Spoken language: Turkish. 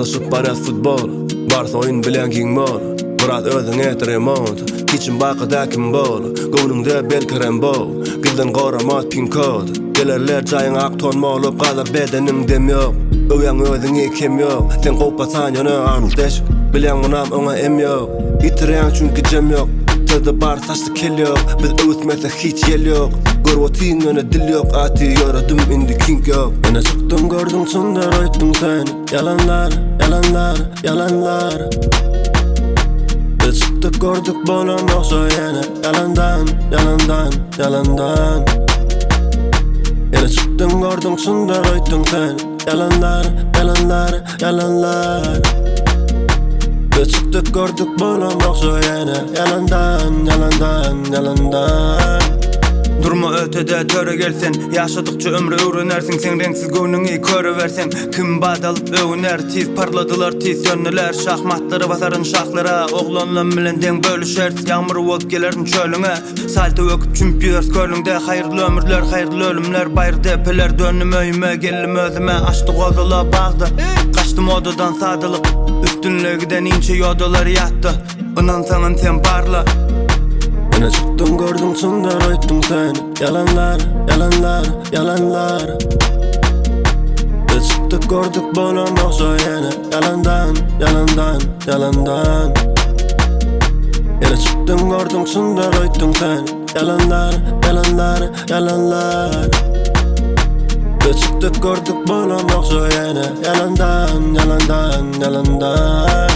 Yaklaşıp barat futbol Barsa oyun bilen giň bol Murat özüň etiremot Kiçin bakıda kim bol Göwnüňde belkirem bol Gilden goramat pin kod Gelerler jaýyň ak tonma olup galar bedeniň dem ýok Öýäň özüňe kim ýok Sen gopasan ýöne andeş Bilen munam oňa em ýok Itireň çünki jem ýok Tözde bar saçly kel ýok Biz öwütmese hiç ýel ýok Gorwatyň ýöne dil ýok Aty ýöredüm indi king ýok Ene çykdym gördüm çundar aýtdyň sen Yalanlar, yalanlar, yalanlar Biz çykdyk gördük bolan okşa ýene Yalandan, yalandan, yalandan Ene çykdym gördüm çundar aýtdyň sen Yalanlar, yalanlar, yalanlar Biz çykdyk gördük bolan okşa ýene Yalandan, yalandan, yalandan Durma ötede töre gelsen Yaşadıkça ömrü öğrenersin Sen renksiz göwnüňi köreversen Kim badalyp öwüner Tiz parladylar tiz yönneler Şahmatları basarın şahlara Oglanlan bilen deň bölüşersiz Ýağmur bolup gelerin çölüňe Salty öküp çümpýörs kölüňde Haýyrly ömürler, haýyrly ölümler Bayır depeler dönnüm öýüme Geldim özüme açdy gozala bagdy Kaçdym odadan sadylyk Üstünlegiden inçe ýodalar ýatdy Ynansaňam sen parla Ene çykdym gördüm çundar aýtdyň sen Yalanlar, yalanlar, yalanlar Biz çykdyk gördük bolan okşa ýene Yalandan, yalandan, yalandan Ene çykdym gördüm çundar aýtdyň sen Yalanlar, yalanlar, yalanlar Biz çykdyk gördük bolan okşa ýene Yalandan, yalandan, yalandan